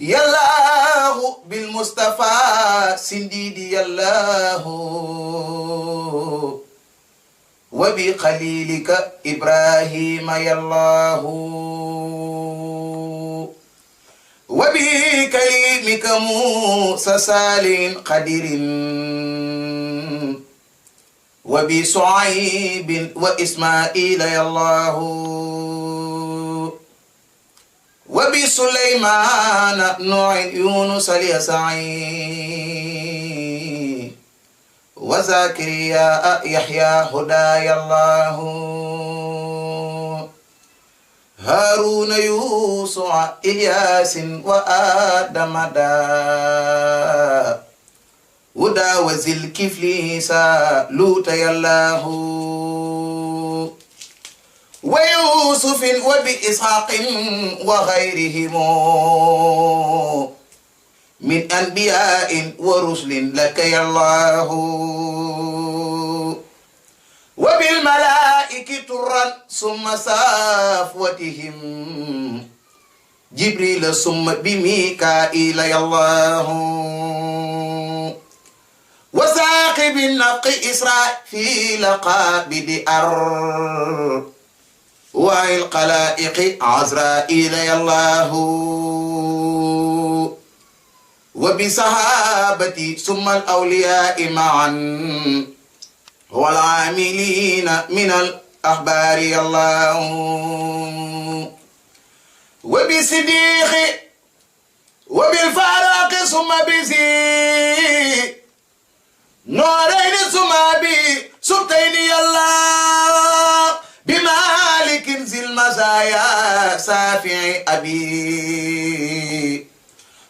يالله بالمصطفى سنديدي يالله وبخليلك إبراهيم يالله وبكلمك موسى صالح قدير وبصعيب وإسماعيل يالله وبسليمان نوح يونس اليسعي وزكريا يحيى هدايا الله هارون يوسع إلياس وآدم ودا وذي الكفل لوط يالله ويوسف وبإسحاق وغيرهم من أنبياء ورسل لك يا الله وبالملائكة ترا ثم صافوتهم جبريل ثم بميكائيل يا الله وساقب النفق إسرافيل قابد والقلائق عزرائيل يا الله وبصحابتي ثم الأولياء معا والعاملين من الأخبار يا الله وبصديق وبالفاروق ثم بزي نورين ثم بسبتين يا الله بمالك ذي المزايا سافع أبي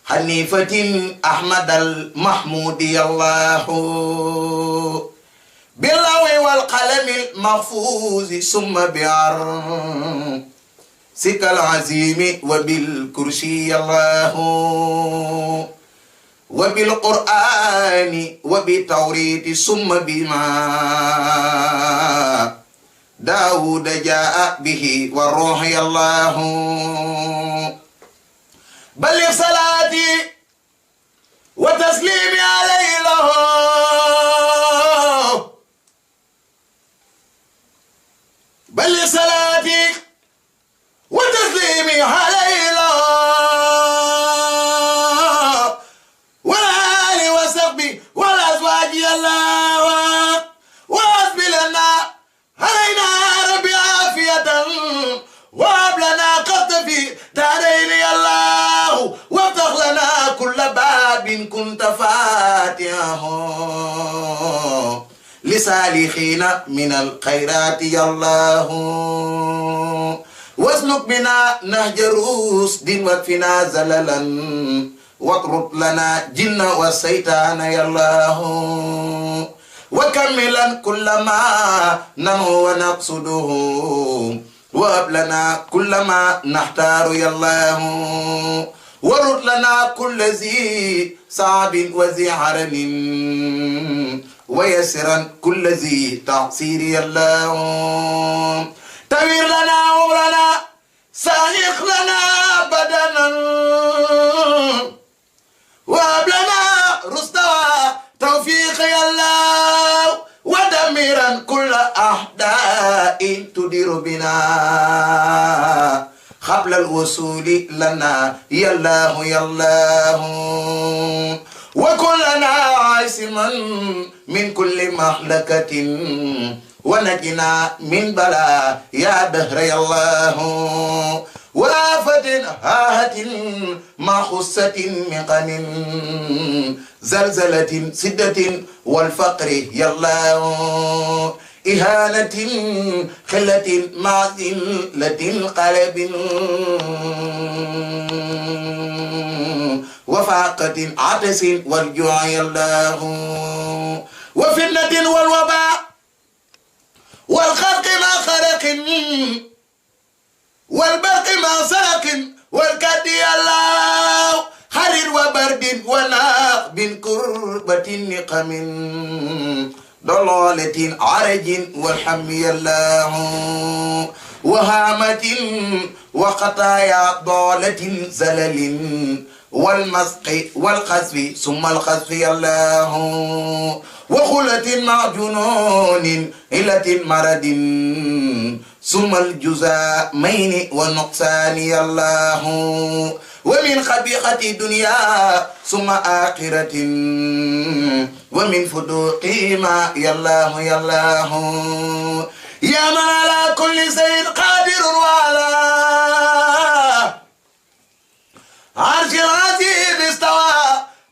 حنيفة أحمد المحمود يا الله باللوح والقلم المحفوظ ثم بعر سك العظيم وبالكرسي يا الله وبالقرآن وبالتوريت ثم بما داود جاء به والروح يا الله بلغ صلاتي وتسليمي عليه له بلغ صلاتي وتسليمي عليه له والآل وصحبه والأزواج يا الله وأسبل لنا علينا ربي عافية وهب لنا قصد في دارين يا الله وافتح لنا كل باب كنت فاتحه لسالخين من الخيرات يا الله واسلك بنا نهج رشد واكفنا زللا واطرد لنا جن والشيطان يا الله وكملا كل ما ننهو ونقصده وهب لنا كل ما نحتار يا الله ورد لنا كل ذي صعب وذي عرم ويسرا كل ذي تعسير يا الله توير لنا عمرنا سائق لنا بدنا وهب لنا رشدا توفيق يا الله ودمرا كل أحداء تدير بنا قبل الوصول لنا يا الله يا الله وكلنا عاصما من كل مهلكة ونجنا من بلاء يا دهر يا الله وآفة هاهة مخصة مقن زلزلة سدة والفقر يا الله إهانة خلة معزلة قلب وفاقة عطس والجوع يا الله وفتنة والوباء والخلق ما خرق والبرق ما ساق والكد يا الله حرر وبرد وناق كربة نقم ضلالة عرج والحم يا الله وهامة وخطايا ضالة زلل والمسق والقذف ثم القذف يا الله وخلة مع جنون إلة مرض ثم الجزامين والنقصان يا الله ومن خبيئة الدنيا ثم آخرة ومن فدوق ما يا الله يا الله يا من على كل شيء قادر وعلى عرش العظيم استوى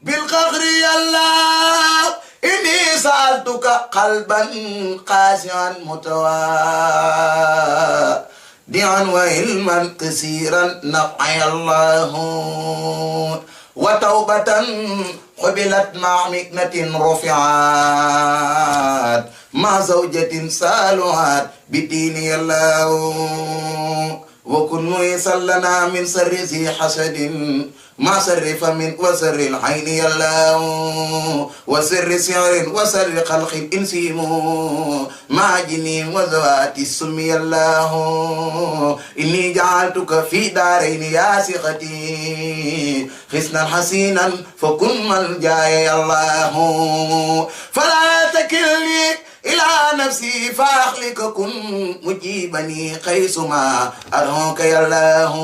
بالقهر يا الله إني سألتك قلبا قاسيا متواضعا وعلما كثيرا نفعي الله وتوبة قبلت مع مكنة رفعت مع زوجة صالحات بدين الله وكن ميسر لنا من سر ذي حسد ما سر فم وسر العين يا الله وسر سعر وسر خلق انسيم مع جنين وذوات السم يا الله اني جعلتك في دارين يا ثقتي حسنا حسينا فكن ملجاي يا الله فلا تكلني إلى نفسي فأخلق كن مجيبني حيثما أدعوك يا الله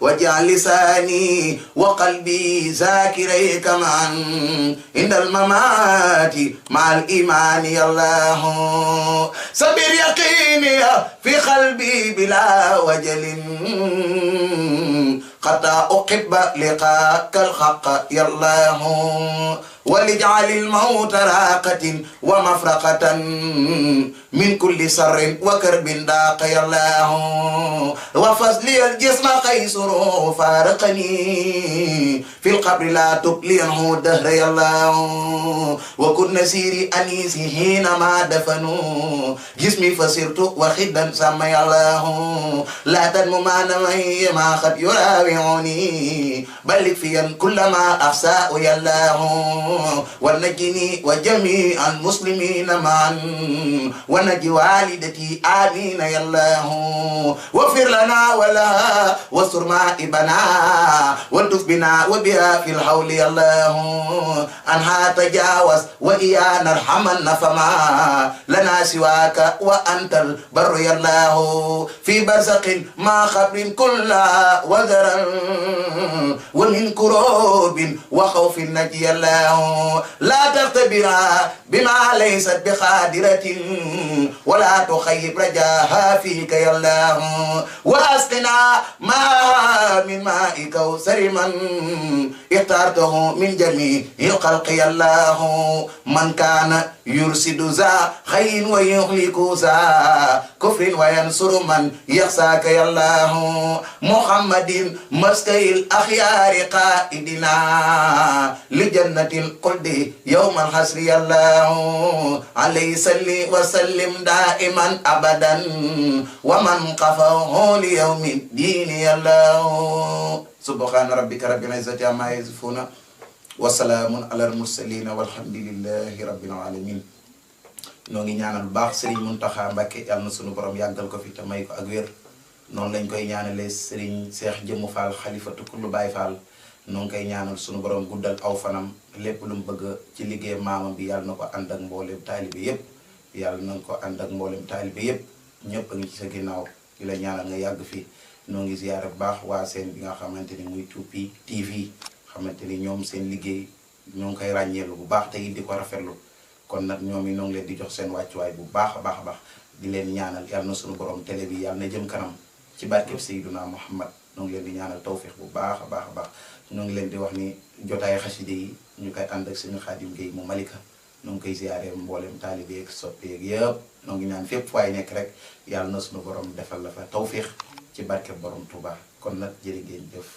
واجعل لساني وقلبي ذاكريك معا عند الممات مع الإيمان يا الله صبر يقيني في قلبي بلا وجل حتى أحب لقاك الحق يا الله ولجعل الموت راقة ومفرقة من كل سر وكرب داق يا الله وفضلي الجسم قيسر فارقني في القبر لا تبليه دهر يا الله وكن نسيري أنيسي حينما دفنوا جسمي فسرت وخدا سمى يا الله لا تنم ما نمي ما قد يراوعني بل فيا كلما أخساء يا الله ونجني وجميع المسلمين معا ونجي والدتي آمين يا الله واغفر لنا ولها واستر مائبنا والطف بنا وبها في الحول يا الله أنها تجاوز وإيانا ارحمنا فما لنا سواك وأنت البر يا الله في برزق ما خبر كل وزرا ومن كروب وخوف نجي يا الله لا تختبرها بما ليست بقادرة ولا تخيب رجاها فيك يا الله واسقنا ما من ماء كوثر من اخترته من جميع الخلق يا الله من كان يرسد ذا خير ويهلك ذا كفر وينصر من يخشاك يا الله محمد مسكي الأخيار قائدنا لجنة القلد يوم الحسر يا الله عليه صل وسلم دائما أبدا ومن قفاه ليوم الدين يا الله سبحان ربك رب العزة عما يصفون وسلام على المرسلين والحمد لله رب العالمين noo ngi ñaanal bu baax Serigne Mountakha Mbacké yàlla na sunu borom yàggal ko fi te may ko ak wér noonu lañ koy ñaanalee Serigne Cheikh Jëmmu Fall xalifatu kullu Baye Fall noo ngi koy ñaanal sunu borom guddal aw fanam lépp lu mu bëgg ci liggéey maamam bi yàlla na ko ànd ak mboolem taalibe yépp yàlla na ko ànd ak mboolem taalibe yépp ñëpp a ngi ci sa ginnaaw di la ñaanal nga yàgg fi noo ngi ziyaare bu baax waa seen bi nga xamante ni muy Tuupi TV xamante ni ñoom seen liggéey ñoo ngi koy ràññeelu bu baax te it di ko rafetlu kon nag ñoom yi noo ngi leen di jox seen wàccuwaay bu baax a baax a baax di leen ñaanal yàlla na sunu borom télé bi yàlla na jëm kanam ci barkeb Seydina Muhammad noo ngi leen di ñaanal tawfiq bu baax a baax a baax ñoo ngi leen di wax ni jotaay xaside yi ñu koy ànd ak suñu Khadim Gueye mu Malika noo ngi koy ziyaare mboolem taalibe yeeg soppeek yëpp noo ngi ñaan fépp waaye nekk rek yàlla na sunu borom defal la fa tawfiq ci barkeb borom Touba kon nag jërë ngeen jëf